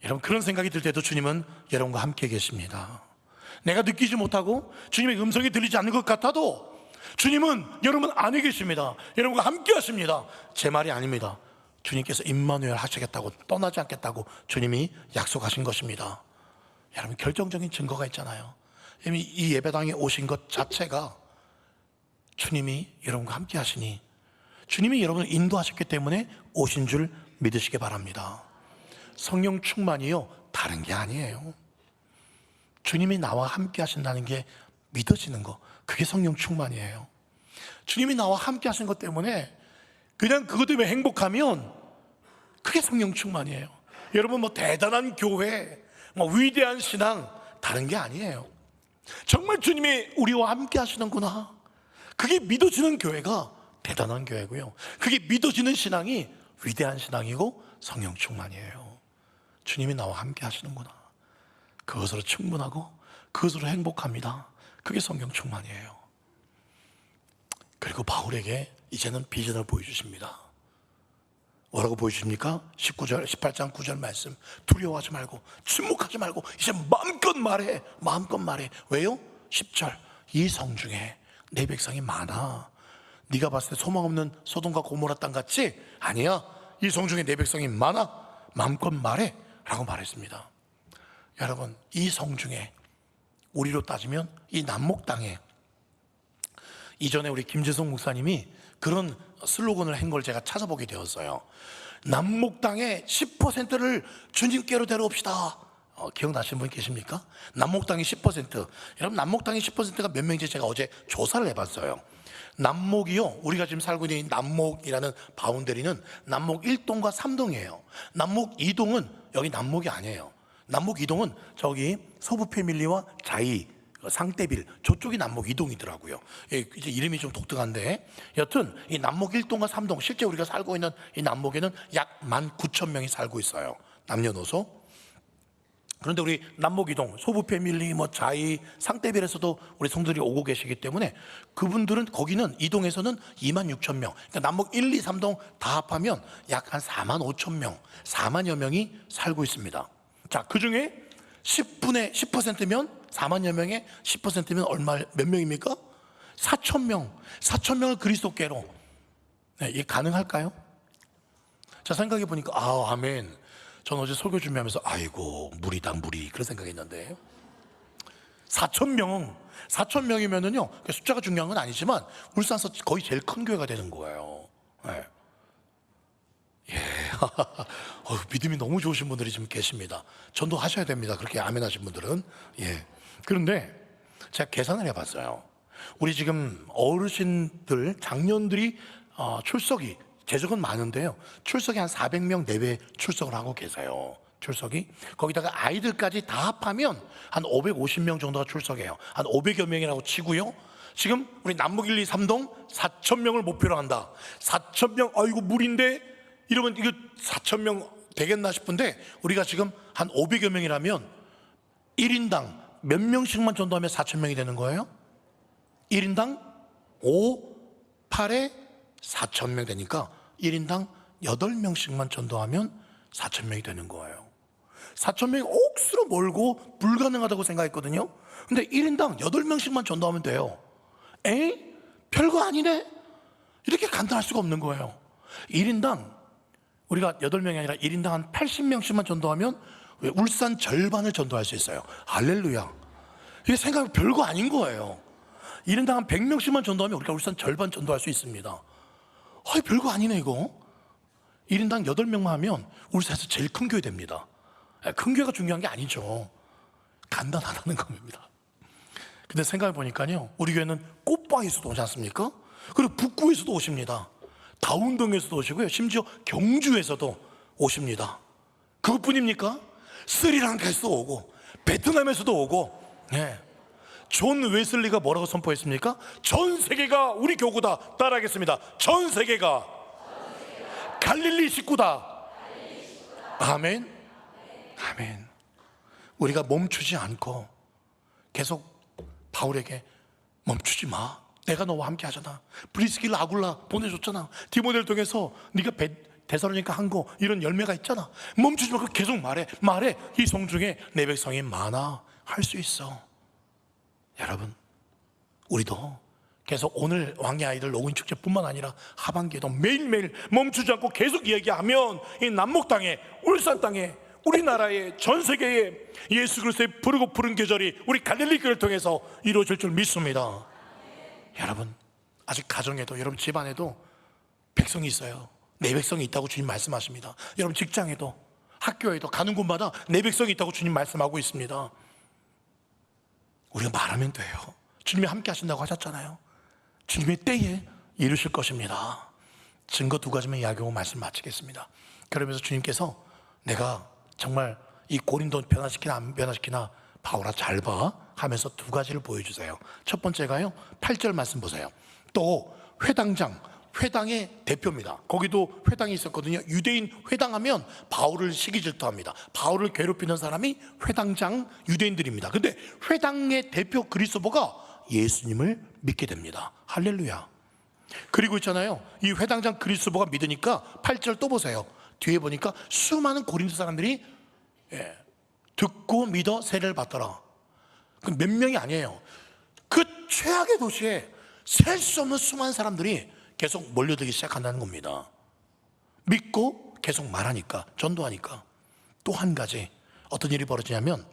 여러분, 그런 생각이 들 때도 주님은 여러분과 함께 계십니다. 내가 느끼지 못하고 주님의 음성이 들리지 않는 것 같아도 주님은 여러분 안에 계십니다. 여러분과 함께 하십니다. 제 말이 아닙니다. 주님께서 임마누엘 하시겠다고, 떠나지 않겠다고 주님이 약속하신 것입니다. 여러분, 결정적인 증거가 있잖아요. 이미 이 예배당에 오신 것 자체가 주님이 여러분과 함께 하시니, 주님이 여러분을 인도하셨기 때문에 오신 줄 믿으시기 바랍니다. 성령 충만이요, 다른 게 아니에요. 주님이 나와 함께 하신다는 게 믿어지는 거, 그게 성령 충만이에요. 주님이 나와 함께 하신 것 때문에 그냥 그것 때문에 행복하면 그게 성령 충만이에요. 여러분, 뭐 대단한 교회, 뭐 위대한 신앙, 다른 게 아니에요. 정말 주님이 우리와 함께 하시는구나, 그게 믿어지는 교회가 대단한 교회고요, 그게 믿어지는 신앙이 위대한 신앙이고 성령 충만이에요. 주님이 나와 함께 하시는구나, 그것으로 충분하고 그것으로 행복합니다. 그게 성령 충만이에요. 그리고 바울에게 이제는 비전을 보여주십니다. 뭐라고 보여주십니까? 18장 9절 말씀, 두려워하지 말고 침묵하지 말고 이제 마음껏 말해, 마음껏 말해. 왜요? 10절, 이 성 중에 내 백성이 많아. 네가 봤을 때 소망 없는 소돔과 고모라 땅 같지? 아니야, 이 성 중에 내 백성이 많아. 마음껏 말해 라고 말했습니다. 여러분, 이 성 중에 우리로 따지면 이 남목 땅에, 이전에 우리 김재성 목사님이 그런 슬로건을 한 걸 제가 찾아보게 되었어요. 남목 땅의 10%를 주님께로 데려옵시다. 기억나시는 분 계십니까? 남목 땅의 10%. 여러분, 남목 땅의 10%가 몇 명인지 제가 어제 조사를 해봤어요. 남목이요, 우리가 지금 살고 있는 남목이라는 바운더리는 남목 1동과 3동이에요. 남목 2동은 여기 남목이 아니에요. 남목 2동은 저기 서부 패밀리와 자이, 상대빌, 저쪽이 남목 2동이더라고요. 이제 이름이 좀 독특한데, 여튼 이 남목 1동과 3동, 실제 우리가 살고 있는 이 남목에는 약 19,000명이 살고 있어요, 남녀노소. 그런데 우리 남목 2동, 소부 패밀리, 뭐 자이, 상대빌에서도 우리 성도들이 오고 계시기 때문에 그분들은, 거기는 이동에서는 26,000명, 그러니까 남목 1, 2, 3동 다 합하면 약 한 45,000명, 4만여 명이 살고 있습니다. 자, 그 중에 10%면 4만여 명에 10%면 몇 명입니까? 4,000명. 4,000명을 그리스도께로. 네, 이게 가능할까요? 자, 생각해 보니까 아멘. 전 어제 설교 준비하면서 아이고 무리다 무리, 그런 생각했는데 4,000명이면은요, 숫자가 중요한 건 아니지만 울산서 거의 제일 큰 교회가 되는 거예요. 네. 믿음이 너무 좋으신 분들이 지금 계십니다. 전도 하셔야 됩니다, 그렇게 아멘 하신 분들은. 그런데 제가 계산을 해봤어요. 우리 지금 어르신들, 장년들이 출석이, 재적은 많은데요, 출석이 한 400명 내외 출석을 하고 계세요. 출석이, 거기다가 아이들까지 다 합하면 한 550명 정도가 출석해요. 한 500여 명이라고 치고요, 지금 우리 남북 1, 2, 3동 4,000명을 목표로 한다. 4,000명, 아이고 무리인데 이러면 이거 4,000명 되겠나 싶은데, 우리가 지금 한 500여 명이라면 1인당 몇 명씩만 전도하면 4,000명이 되는 거예요? 1인당 5, 8에 4,000명 되니까 1인당 8명씩만 전도하면 4,000명이 되는 거예요. 4,000명이 억수로 멀고 불가능하다고 생각했거든요. 근데 1인당 8명씩만 전도하면 돼요. 에이? 별거 아니네? 이렇게 간단할 수가 없는 거예요. 1인당 우리가 8명이 아니라 1인당 한 80명씩만 전도하면 울산 절반을 전도할 수 있어요. 할렐루야. 이게 생각하면 별거 아닌 거예요. 1인당 한 100명씩만 전도하면 우리가 울산 절반 전도할 수 있습니다. 별거 아니네 이거. 1인당 8명만 하면 울산에서 제일 큰 교회 됩니다. 큰 교회가 중요한 게 아니죠. 간단하다는 겁니다. 근데 생각해 보니까요, 우리 교회는 꽃바위에서도 오지 않습니까? 그리고 북구에서도 오십니다. 다운동에서도 오시고요, 심지어 경주에서도 오십니다. 그것뿐입니까? 스리랑카에서도 오고 베트남에서도 오고. 존 웨슬리가 뭐라고 선포했습니까? 전 세계가 우리 교구다. 따라하겠습니다. 전 세계가 갈릴리 식구다. 아멘. 아멘. 우리가 멈추지 않고 계속 바울에게 멈추지 마. 내가 너와 함께 하잖아. 브리스길라 아굴라 보내줬잖아. 디모데를 통해서 네가 데살로니가 한 거 이런 열매가 있잖아. 멈추지 말고 계속 말해. 이 성 중에 내 백성이 많아. 할 수 있어. 여러분, 우리도 계속 오늘 왕의 아이들 로그인 축제뿐만 아니라 하반기에도 매일매일 멈추지 않고 계속 이야기하면 이 남목 땅에, 울산 땅에, 우리나라의 전 세계에 예수 그리스도의 부르고 푸른 계절이 우리 갈릴리 교회를 통해서 이루어질 줄 믿습니다. 여러분, 아직 가정에도, 여러분 집안에도 백성이 있어요. 내 백성이 있다고 주님 말씀하십니다. 여러분 직장에도, 학교에도, 가는 곳마다 내 백성이 있다고 주님 말씀하고 있습니다. 우리가 말하면 돼요. 주님이 함께 하신다고 하셨잖아요. 주님의 때에 이루실 것입니다. 증거 2가지만 이야기하고 말씀 마치겠습니다. 그러면서 주님께서 내가 정말 이 고린도 변화시키나 안 변화시키나 바울아 잘 봐 하면서 2가지를 보여주세요. 첫 번째가요, 8절 말씀 보세요. 또 회당장, 회당의 대표입니다. 거기도 회당이 있었거든요. 유대인 회당하면 바울을 시기질투합니다. 바울을 괴롭히는 사람이 회당장 유대인들입니다. 근데 회당의 대표 그리스도가 예수님을 믿게 됩니다. 할렐루야. 그리고 있잖아요, 이 회당장 그리스도가 믿으니까 8절 또 보세요. 뒤에 보니까 수많은 고린도 사람들이 듣고 믿어 세례를 받더라. 그 몇 명이 아니에요. 그 최악의 도시에 셀 수 없는 수많은 사람들이 계속 몰려들기 시작한다는 겁니다. 믿고 계속 말하니까, 전도하니까. 또 한 가지 어떤 일이 벌어지냐면,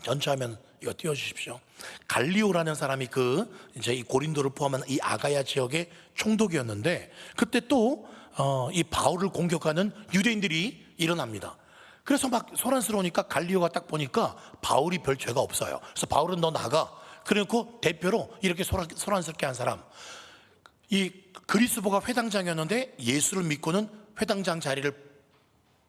전체화면 이거 띄워주십시오. 갈리오라는 사람이 이제 이 고린도를 포함한 이 아가야 지역의 총독이었는데, 그때 또 이 바울을 공격하는 유대인들이 일어납니다. 그래서 막 소란스러우니까 갈리오가 딱 보니까 바울이 별 죄가 없어요. 그래서 바울은 너 나가. 그래놓고 대표로 이렇게 소란스럽게 한 사람, 이 그리스도가 회당장이었는데 예수를 믿고는 회당장 자리를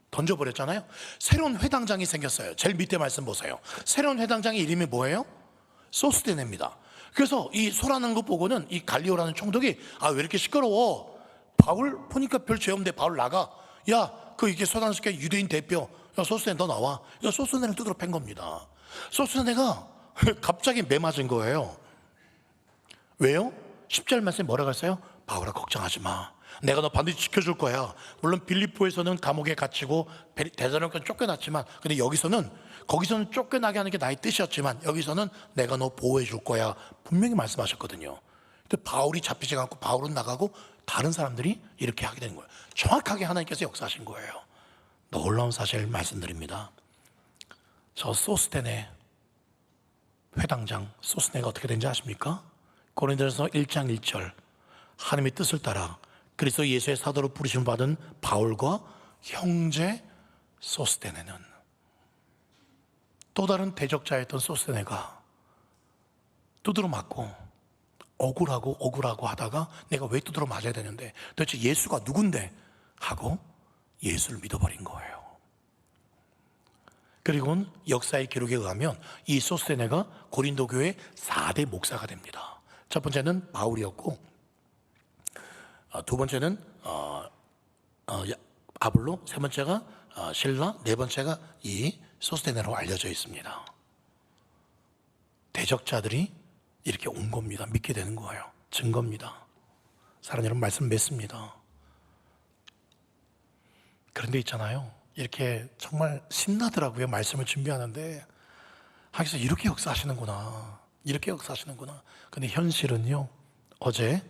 던져버렸잖아요. 새로운 회당장이 생겼어요. 제일 밑에 말씀 보세요. 새로운 회당장의 이름이 뭐예요? 소스테네입니다. 그래서 이 소란한 거 보고는 이 갈리오라는 총독이 왜 이렇게 시끄러워? 바울 보니까 별 죄 없는데 바울 나가. 이게 소란스럽게 유대인 대표, 소스테네 너 나와. 소스테네를 두드러 팬 겁니다. 소스테네가 갑자기 매 맞은 거예요. 왜요? 10절 말씀에 뭐라고 했어요? 바울아 걱정하지 마. 내가 너 반드시 지켜줄 거야. 물론 빌립보에서는 감옥에 갇히고 데살로니가는 쫓겨났지만, 근데 거기서는 쫓겨나게 하는 게 나의 뜻이었지만 여기서는 내가 너 보호해 줄 거야. 분명히 말씀하셨거든요. 근데 바울이 잡히지 않고 바울은 나가고 다른 사람들이 이렇게 하게 되는 거예요. 정확하게 하나님께서 역사하신 거예요. 놀라운 사실 말씀드립니다. 저 소스테네 회당장 소스테네가 어떻게 된지 아십니까? 고린도전서 1장 1절 하나님의 뜻을 따라 그리스도 예수의 사도로 부르심을 받은 바울과 형제 소스테네는, 또 다른 대적자였던 소스테네가 두드러 맞고 억울하고 하다가 내가 왜 두드러 맞아야 되는데 도대체 예수가 누군데 하고 예수를 믿어버린 거예요. 그리고는 역사의 기록에 의하면 이 소스테네가 고린도 교회 4대 목사가 됩니다. 첫 번째는 바울이었고, 두 번째는 아볼로, 세 번째가 실라, 네 번째가 이 소스테네로 알려져 있습니다. 대적자들이 이렇게 온 겁니다. 믿게 되는 거예요. 증거입니다. 사랑하는 여러분, 말씀 맺습니다. 그런데 있잖아요, 이렇게 정말 신나더라고요. 말씀을 준비하는데 하나님께서 이렇게 역사하시는구나, 이렇게 역사하시는구나. 근데 현실은요, 어제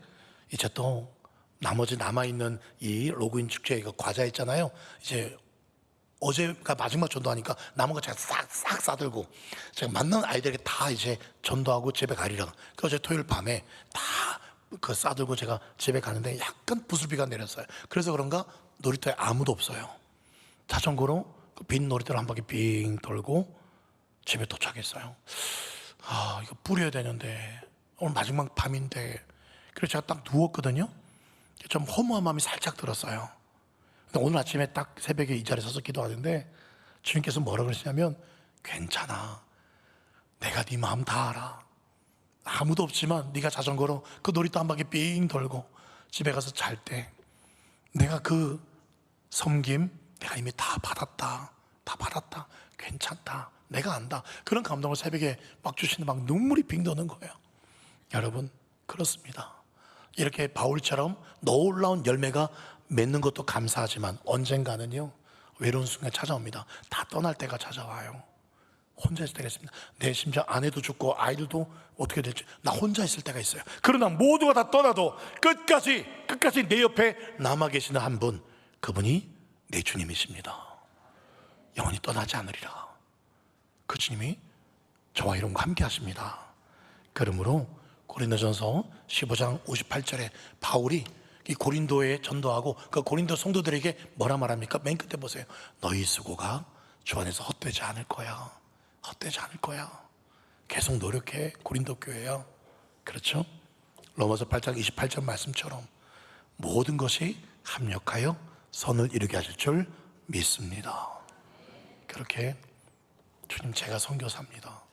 이제 또 나머지 남아있는 이 로그인 축제, 이거 과자 있잖아요. 이제 어제가 마지막 전도하니까 남은 거 제가 싹 싸들고 제가 만난 아이들에게 다 이제 전도하고 집에 가리라. 그 어제 토요일 밤에 다 그 싸들고 제가 집에 가는데 약간 부슬비가 내렸어요. 그래서 그런가 놀이터에 아무도 없어요. 자전거로 그 빈 놀이터를 한 바퀴 빙 돌고 집에 도착했어요. 이거 뿌려야 되는데 오늘 마지막 밤인데, 그래서 제가 딱 누웠거든요. 좀 허무한 마음이 살짝 들었어요. 근데 오늘 아침에 딱 새벽에 이 자리에 서서 기도하는데 주님께서 뭐라 그러시냐면, 괜찮아, 내가 네 마음 다 알아. 아무도 없지만 네가 자전거로 그 놀이터 한 바퀴 빙 돌고 집에 가서 잘 때 내가 그 섬김 내가 이미 다 받았다, 괜찮다, 내가 안다. 그런 감동을 새벽에 막 주시는, 막 눈물이 빙 도는 거예요. 여러분, 그렇습니다. 이렇게 바울처럼 놀라운 열매가 맺는 것도 감사하지만 언젠가는요, 외로운 순간 찾아옵니다. 다 떠날 때가 찾아와요. 혼자 있을 때가 있습니다. 내 심지어 아내도 죽고 아이들도 어떻게 될지, 나 혼자 있을 때가 있어요. 그러나 모두가 다 떠나도 끝까지 내 옆에 남아 계시는 한 분, 그분이 내 주님이십니다. 영원히 떠나지 않으리라. 그 주님이 저와 여러분과 함께 하십니다. 그러므로 고린도전서 15장 58절에 바울이 이 고린도에 전도하고 그 고린도 성도들에게 뭐라 말합니까? 맨 끝에 보세요. 너희 수고가 주 안에서 헛되지 않을 거야. 헛되지 않을 거야. 계속 노력해, 고린도 교회야. 그렇죠? 로마서 8장 28절 말씀처럼 모든 것이 합력하여 선을 이루게 하실 줄 믿습니다. 그렇게 주님, 제가 선교사입니다.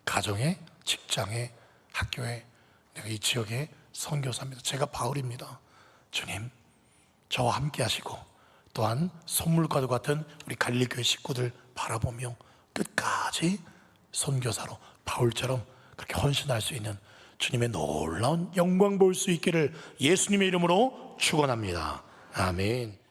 가정에, 직장에, 학교에, 내가 이 지역에 선교사입니다. 제가 바울입니다. 주님, 저와 함께 하시고 또한 선물과도 같은 우리 갈릴교회 식구들 바라보며 끝까지 선교사로 바울처럼 그렇게 헌신할 수 있는 주님의 놀라운 영광 볼 수 있기를 예수님의 이름으로 축원합니다. 아멘.